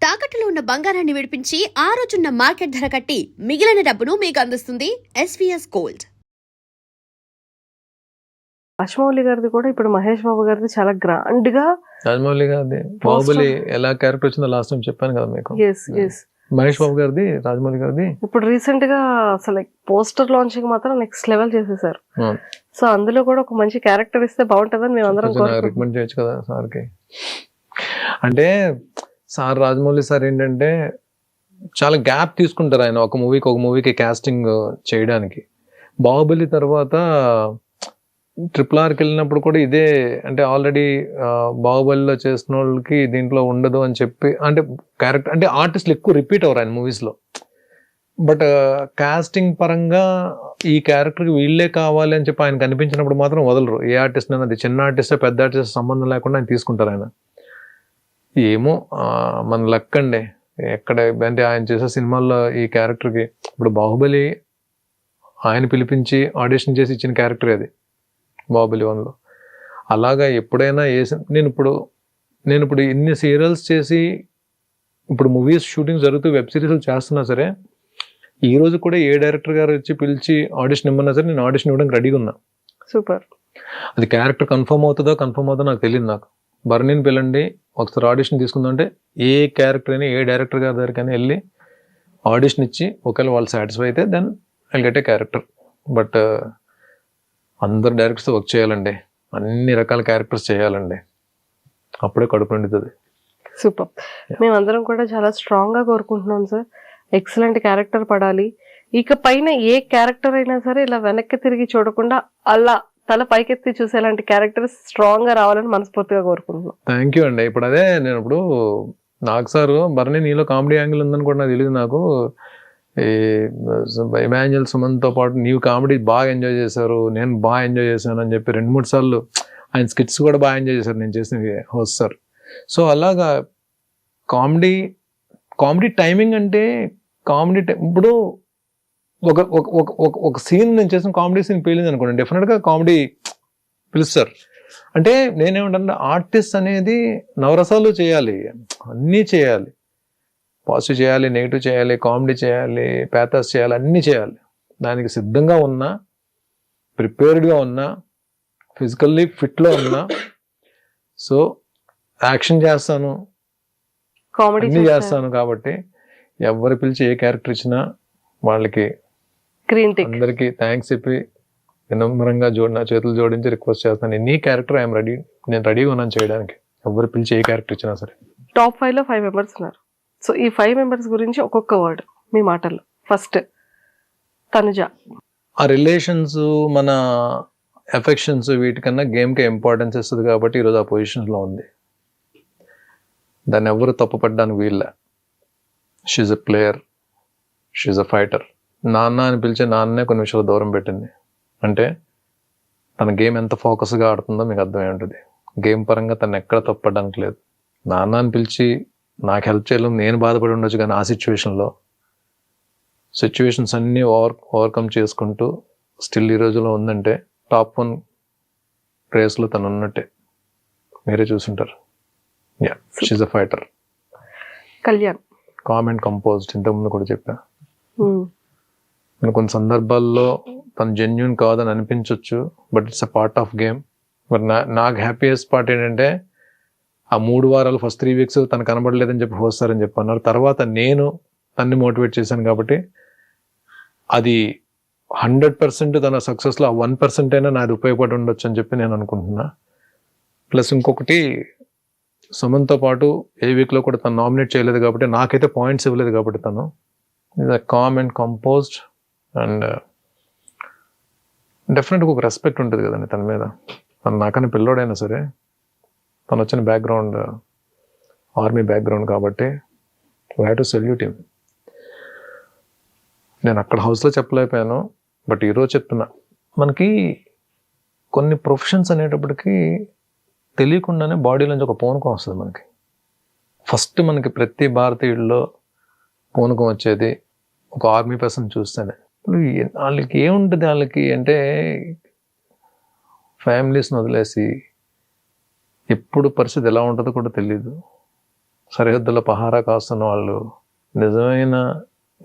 తాకట్టులో ఉన్న బంగారాన్ని విడిపించి ఆ రోజున్న మార్కెట్ ధర కట్టి మిగిలిన డబ్బును మీకు అందిస్తుంది ఎస్వీఎస్ గోల్డ్. రాజమౌళి గారిది కూడా ఇప్పుడు మహేష్ బాబు గారిది చాలా గ్రాండ్ గా. రాజమౌళి గారిది బాహుబలి ఎలా క్యారెక్టర్ వచ్చిందో లాస్ట్ టైం చెప్పాను కదా మీకు. మహేష్ బాబు గారిది, రాజమౌళి గారిది ఇప్పుడు రీసెంట్ గా అసలు పోస్టర్ లాంచింగ్ మాత్రం నెక్స్ట్ లెవెల్ చేసేసారు. సో అందులో కూడా ఒక మంచి క్యారెక్టర్ ఇస్తే బాగుంటుందని మేము అందరం రికమెండ్ చేయొచ్చు కదా సార్కి. అంటే సార్ రాజమౌళి సార్ ఏంటంటే చాలా గ్యాప్ తీసుకుంటారు ఆయన ఒక మూవీకి కాస్టింగ్ చేయడానికి. బాహుబలి తర్వాత RRRకి వెళ్ళినప్పుడు కూడా ఇదే, అంటే ఆల్రెడీ బాహుబలిలో చేసిన వాళ్ళకి దీంట్లో ఉండదు అని చెప్పి, అంటే క్యారెక్టర్ అంటే ఆర్టిస్టులు ఎక్కువ రిపీట్ అవ్వరు ఆయన మూవీస్లో. బట్ కాస్టింగ్ పరంగా ఈ క్యారెక్టర్కి వీళ్ళే కావాలి అని చెప్పి ఆయన కనిపించినప్పుడు మాత్రం వదలరు. ఏ ఆర్టిస్ట్ అయినా, అది చిన్న ఆర్టిస్టే పెద్ద ఆర్టిస్ట్ సంబంధం లేకుండా ఆయన తీసుకుంటారు. ఆయన ఏమో మన లక్ అండి. ఎక్కడ అంటే ఆయన చేసే సినిమాల్లో ఈ క్యారెక్టర్కి, ఇప్పుడు బాహుబలి ఆయన పిలిపించి ఆడిషన్ చేసి ఇచ్చిన క్యారెక్టర్ అది బాహుబలి 1లో. అలాగా ఎప్పుడైనా నేను ఇప్పుడు ఇన్ని సీరియల్స్ చేసి ఇప్పుడు మూవీస్ షూటింగ్ జరుగుతూ వెబ్ సిరీస్లు చేస్తున్నా సరే, ఈ రోజు కూడా ఏ డైరెక్టర్ గారు వచ్చి పిలిచి ఆడిషన్ ఇమ్మన్నా సరే నేను ఆడిషన్ ఇవ్వడానికి రెడీగా ఉన్నా. సూపర్. అది క్యారెక్టర్ కన్ఫర్మ్ అవుతుందో నాకు తెలియదు. నాకు బర్నీని పిల్లండి ఒకసారి ఆడిషన్ తీసుకుందంటే ఏ క్యారెక్టర్ అయినా ఏ డైరెక్టర్ గారి దగ్గరికైనా వెళ్ళి ఆడిషన్ ఇచ్చి ఒకవేళ వాళ్ళు సాటిస్ఫై అయితే then I get a character. But అందరు డైరెక్టర్స్ వర్క్ చేయాలండి, అన్ని రకాల క్యారెక్టర్స్ చేయాలండి, అప్పుడే కడుపు నిండుతుంది. సూపర్. మేమందరం కూడా చాలా స్ట్రాంగ్ గా కోరుకుంటున్నాం సార్, ఎక్సలెంట్ క్యారెక్టర్ పడాలి. ఇక పైన ఏ క్యారెక్టర్ అయినా సరే ఇలా వెనక్కి తిరిగి చూడకుండా అలా తల పైకెత్తి చూసేలాంటి క్యారెక్టర్స్ స్ట్రాంగ్ గా రావాలని మనస్ఫూర్తిగా కోరుకుంటున్నాం. థ్యాంక్ యూ అండి. ఇప్పుడు అదే నేను ఇప్పుడు నాకు సార్ బర్నీ నీలో కామెడీ యాంగిల్ ఉందని కూడా నాకు తెలియదు. నాకు ఈ ఇమాన్యుయల్ సుమన్తో పాటు నీవు కామెడీ బాగా ఎంజాయ్ చేశారు, నేను బాగా ఎంజాయ్ చేశాను అని చెప్పి 2-3 సార్లు ఆయన స్కిట్స్ కూడా బాగా ఎంజాయ్ చేశారు నేను చేసిన హోస్ట్ సార్. సో అలాగా కామెడీ టైమింగ్ అంటే ఇప్పుడు ఒక సీన్ నేను చేసిన కామెడీ సీన్ పేలింది అనుకోండి, డెఫినెట్గా కామెడీ పిలుస్తారు. అంటే నేనేమంటానంటే ఆర్టిస్ట్ అనేది నవరసాలు చేయాలి, అన్నీ చేయాలి. పాజిటివ్ చేయాలి, నెగిటివ్ చేయాలి, కామెడీ చేయాలి, ప్యాథస్ చేయాలి, అన్నీ చేయాలి. దానికి సిద్ధంగా ఉన్నా, ప్రిపేర్డ్గా ఉన్నా, ఫిజికల్లీ ఫిట్లో ఉన్నా. సో యాక్షన్ చేస్తాను, కామెడీ చేస్తాను. కాబట్టి ఎవరు పిలిచి ఏ క్యారెక్టర్ ఇచ్చినా వాళ్ళకి అందరికీ థ్యాంక్స్ చెప్పి వినమ్రంగా నా చేతులు జోడించి రిక్వెస్ట్ చేస్తాను, నీ క్యారెక్టర్ ఐఎమ్ రెడీ, నేను రెడీగా ఉన్నాను చేయడానికి. ఎవరు పిలిచి ఏ క్యారెక్టర్ ఇచ్చినా సరే. టాప్ 5 లో 5 మెంబర్స్ ఉన్నారు. సో ఈ 5 మెంబర్స్ గురించి ఒక్కొక్క వర్డ్ మీ మాటల్లో. ఫస్ట్ తనుజ. ఆ రిలేషన్స్, మన ఎఫెక్షన్స్, వీటికన్నా గేమ్కే ఇంపార్టెన్స్ ఇస్తుంది కాబట్టి ఈరోజు ఆ పొజిషన్లో ఉంది. దాన్ని ఎవరు తప్పుపడ్డానికి వీళ్ళ. She's a player, she's a fighter. నాన్న అని పిలిచే నాన్నే కొన్ని విషయాలు దూరం పెట్టింది అంటే తన గేమ్ ఎంత ఫోకస్గా ఆడుతుందో మీకు అర్థమై ఉంటుంది. గేమ్ పరంగా తను ఎక్కడ తప్పడానికి లేదు. నాన్న అని పిలిచి నాకు హెల్ప్ చేయలేము, నేను బాధపడి ఉండొచ్చు, కానీ ఆ సిచ్యువేషన్స్ అన్నీ ఓవర్కమ్ చేసుకుంటూ స్టిల్ ఈ రోజులో ఉందంటే టాప్ 1 రేస్లో తను ఉన్నట్టే. మీరే చూసుంటారు. Yeah, she's a fighter. Kalyan. Calm and composed. ఇంతకుముందు కూడా చెప్పా. కొన్ని సందర్భాల్లో తను జెన్యూన్ కాదని అనిపించవచ్చు, but it's a part of game. మరి నాకు హ్యాపీయెస్ట్ పార్ట్ ఏంటంటే ఆ 3 వారాలు ఫస్ట్ 3 వీక్స్ తను కనబడలేదని చెప్పి వస్తారని చెప్పి అన్నారు. తర్వాత నేను తన్ని మోటివేట్ చేశాను కాబట్టి అది 100% తన సక్సెస్లో 1% అయినా నాది ఉపయోగపడి ఉండొచ్చు అని చెప్పి నేను అనుకుంటున్నా. ప్లస్ ఇంకొకటి, సుమన్తో పాటు ఏ వీక్లో కూడా తను నామినేట్ చేయలేదు కాబట్టి నాకైతే పాయింట్స్ ఇవ్వలేదు కాబట్టి తను కామ్ అండ్ కంపోజ్డ్. అండ్ డెఫినెట్గా ఒక రెస్పెక్ట్ ఉంటుంది కదండి తన మీద. తను నాకన్నా పిల్లోడైనా సరే తను వచ్చిన బ్యాక్గ్రౌండ్ ఆర్మీ బ్యాక్గ్రౌండ్ కాబట్టి we have to salute him. నేను అక్కడ హౌస్లో చెప్పలేకపోయాను, బట్ ఈరోజు చెప్తున్నా. మనకి కొన్ని ప్రొఫెషన్స్ అనేటప్పటికీ తెలియకుండానే బాడీలోంచి ఒక పూనకం వస్తుంది మనకి. ఫస్ట్ మనకి ప్రతి భారతీయుల్లో పూనకం వచ్చేది ఒక ఆర్మీ పర్సన్ చూస్తేనే. వాళ్ళకి ఏముంటుంది, వాళ్ళకి అంటే ఫ్యామిలీస్ని వదిలేసి ఎప్పుడు పరిస్థితి ఎలా ఉంటుందో కూడా తెలియదు. సరిహద్దుల పహారా కాస్తున్న వాళ్ళు నిజమైన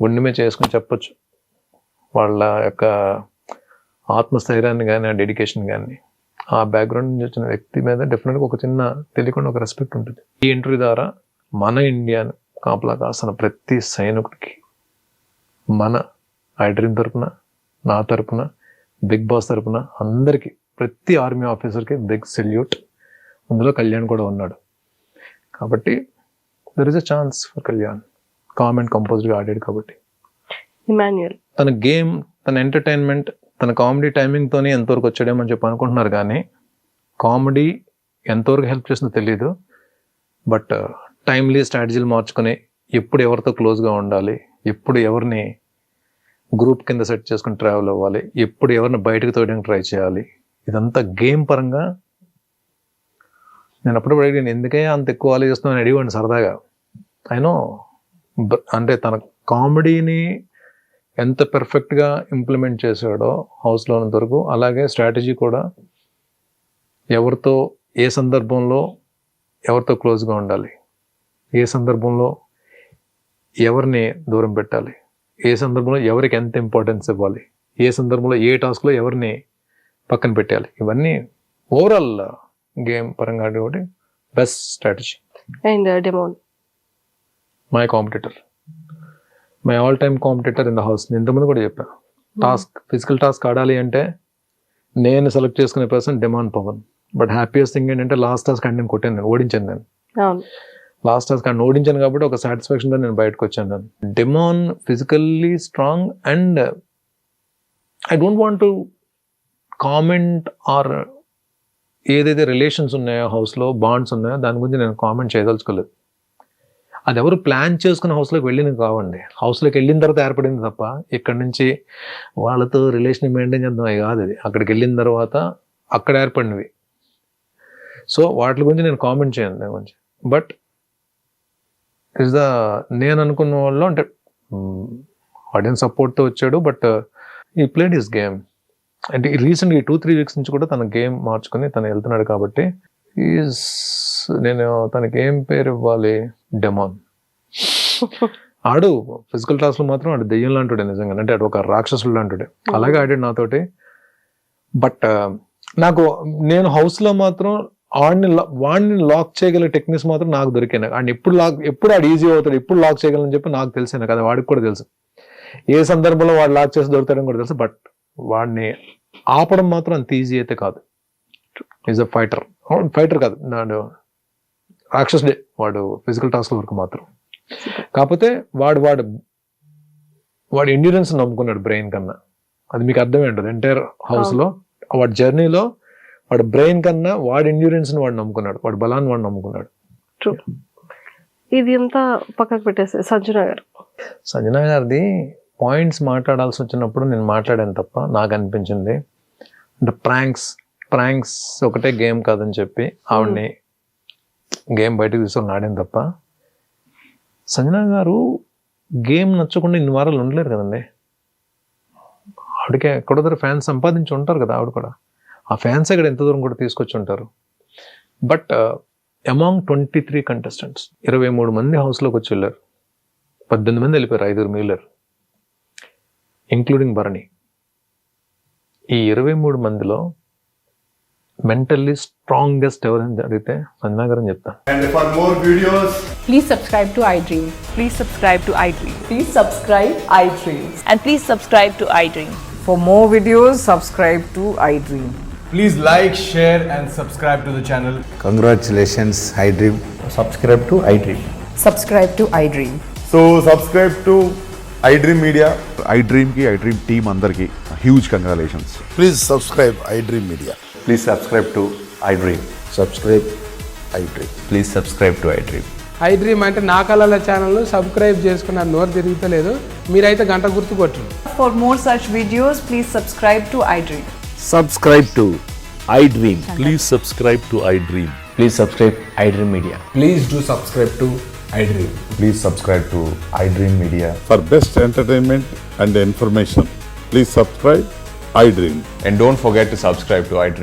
గుండెమే చేసుకుని చెప్పొచ్చు వాళ్ళ యొక్క ఆత్మస్థైర్యాన్ని కానీ ఆ డెడికేషన్ కానీ. ఆ బ్యాక్గ్రౌండ్ నుంచి వచ్చిన వ్యక్తి మీద డెఫినెట్గా ఒక చిన్న తెలియకుండా ఒక రెస్పెక్ట్ ఉంటుంది. ఈ ఇంటర్వ్యూ ద్వారా మన ఇండియాను కాపలా కాస్తున్న ప్రతి సైనికుడికి మన ఐ డ్రీమ్ తరపున, నా తరపున, బిగ్ బాస్ తరపున అందరికీ, ప్రతి ఆర్మీ ఆఫీసర్కి బిగ్ సెల్యూట్. అందులో కళ్యాణ్ కూడా ఉన్నాడు కాబట్టి there is a chance for Kalyan. కామెంట్ కంపోజ్డ్గా ఆడాడు కాబట్టి. ఇమాన్యుయల్ తన గేమ్, తన ఎంటర్టైన్మెంట్, తన కామెడీ టైమింగ్తోనే ఎంతవరకు వచ్చాడేమని చెప్పి అనుకుంటున్నారు కానీ కామెడీ ఎంతవరకు హెల్ప్ చేస్తుందో తెలియదు. బట్ టైమ్లీ స్ట్రాటజీలు మార్చుకొని ఎప్పుడు ఎవరితో క్లోజ్గా ఉండాలి, ఎప్పుడు ఎవరిని గ్రూప్ కింద సెట్ చేసుకుని ట్రావెల్ అవ్వాలి, ఎప్పుడు ఎవరిని బయటకు తోయడానికి ట్రై చేయాలి, ఇదంతా గేమ్ పరంగా. నేను అప్పుడు అడిగాను ఎందుకే అంత ఎక్కువ ఆలోచిస్తున్నాను అడిగాను సరదాగా. అయినో అంటే తన కామెడీని ఎంత పెర్ఫెక్ట్గా ఇంప్లిమెంట్ చేశాడో హౌస్లో ఉన్నంత వరకు, అలాగే స్ట్రాటజీ కూడా ఎవరితో ఏ సందర్భంలో ఎవరితో క్లోజ్గా ఉండాలి, ఏ సందర్భంలో ఎవరిని దూరం పెట్టాలి, ఏ సందర్భంలో ఎవరికి ఎంత ఇంపార్టెన్స్ ఇవ్వాలి, ఏ సందర్భంలో ఏ టాస్క్లో ఎవరిని పక్కన పెట్టాలి, ఇవన్నీ ఓవరాల్ గేమ్ పరంగా ఒకటి best strategy. And demon my competitor, my all time competitor in the house. నేను ఇంతకుముందు కూడా చెప్పాను, టాస్క్ ఫిజికల్ టాస్క్ ఆడాలి అంటే నేను సెలెక్ట్ చేసుకునే person demon Pavan. But happiest thing ఏంటంటే లాస్ట్ టాస్క్ అంటే నేను కొట్టాను, ఓడించాను. నేను లాస్ట్ టాస్క్ అని ఓడించాను కాబట్టి ఒక సాటిస్ఫాక్షన్తో నేను బయటకు వచ్చాను. నేను demon physically strong and I don't want to comment or ఏదైతే రిలేషన్స్ ఉన్నాయో హౌస్లో, బాండ్స్ ఉన్నాయో దాని గురించి నేను కామెంట్ చేయదలుచుకోలేదు. అది ఎవరు ప్లాన్ చేసుకుని హౌస్లోకి వెళ్ళినవి కావండి. హౌస్లోకి వెళ్ళిన తర్వాత ఏర్పడింది తప్ప ఇక్కడ నుంచి వాళ్ళతో రిలేషన్ మెయింటైన్ చేద్దాం కాదు. అది అక్కడికి వెళ్ళిన తర్వాత అక్కడ ఏర్పడినవి. సో వాటి గురించి నేను కామెంట్ చేయను దాని గురించి. బట్ ఇస్ ద నేను అనుకున్న వాళ్ళు అంటే ఆడియన్స్ సపోర్ట్తో వచ్చాడు. బట్ ఈ ప్లేడ్ హిస్ గేమ్. అంటే రీసెంట్గా 2-3 వీక్స్ నుంచి కూడా తన గేమ్ మార్చుకొని తను వెళ్తున్నాడు కాబట్టి నేను తనకి ఏం పేరు ఇవ్వాలి, డెమాన్. ఆడు ఫిజికల్ టాస్క్లో మాత్రం ఆడు దెయ్యం లాంటిడే నిజంగా, అంటే ఆడు ఒక రాక్షసుడు లాంటిడే. అలాగే ఆడాడు నాతోటి. బట్ నాకు నేను హౌస్లో మాత్రం వాడిని లాక్ చేయగల టెక్నిక్స్ మాత్రం నాకు దొరికాయి. ఆయన ఎప్పుడు ఆడు ఈజీ అవుతాడు, ఎప్పుడు లాక్ చేయగలని చెప్పి నాకు తెలిసాను కదా, వాడికి కూడా తెలుసు. ఏ సందర్భంలో వాడు లాక్ చేసి దొరుకుతాడని కూడా తెలుసు. బట్ వాడిని ఆపడం మాత్రం అంత ఈజీ అయితే కాదు. ఈజ్ అ ఫైటర్ కాదు, నాడు రాక్షసుడే వాడు ఫిజికల్ టాస్క్ వరకు మాత్రం. కాకపోతే వాడు ఎండ్యూరెన్స్ నమ్ముకున్నాడు బ్రెయిన్ కన్నా. అది మీకు అర్థమే ఉంటుంది. ఎంటైర్ హౌస్లో వాడి జర్నీలో వాడు బ్రెయిన్ కన్నా వాడి ఎండ్యూరెన్స్ని వాడు నమ్ముకున్నాడు, వాడి బలాన్ని వాడు నమ్ముకున్నాడు. ట్రూ. ఇది అంతా పక్కకు పెట్టేస్తే సంజన గారిది పాయింట్స్ మాట్లాడాల్సి వచ్చినప్పుడు నేను మాట్లాడాను తప్ప నాకు అనిపించింది అంటే ప్రాంక్స్ ఒకటే గేమ్ కాదని చెప్పి ఆవిడ్ని గేమ్ బయటకు తీసుకొని ఆడాను తప్ప సంజన గారు గేమ్ నచ్చకుండా ఇన్ని వారాలు ఉండలేరు కదండి. ఆవిడకి ఎక్కడో దగ్గర ఫ్యాన్స్ సంపాదించి ఉంటారు కదా. ఆవిడ కూడా ఆ ఫ్యాన్స్ ఇక్కడ ఎంత దూరం కూడా తీసుకొచ్చి ఉంటారు. బట్ అమాంగ్ 23 కంటెస్టెంట్స్ 23 మంది హౌస్లోకి వచ్చి వెళ్ళారు. 18 మంది వెళ్ళిపోయారు, 5 మిగిలారు, ఇంక్లూడింగ్ భరణి. ఈ 23 మందిలో మెంటల్లీ స్ట్రాంగెస్ట్ ఎవరని అడిగితే సంజన గారు అని చెప్తాను. And for more videos, Please subscribe to iDream. Please subscribe to iDream. Please subscribe iDream. And please subscribe to iDream. For more videos, subscribe to iDream. please like, share and subscribe to the channel. Congratulations, iDream. Subscribe to iDream. Subscribe to iDream. So subscribe to iDream Media. iDream ki iDream team అందరికి huge congratulations. Please subscribe iDream Media. Please subscribe to iDream. Subscribe iDream. Please subscribe to iDream. iDream అంటే నా కళల ఛానల్ను subscribe చేసుకున్న నోరు తిరుగుతలేదు, మీరైతే గంట గుర్తు కొట్టండి. For more such videos, please subscribe to iDream. Subscribe to iDream. Please subscribe to iDream. Please subscribe iDream Media. Please do subscribe to iDream. Please subscribe to iDream Media. For best entertainment and information, please subscribe iDream. And don't forget to subscribe to iDream.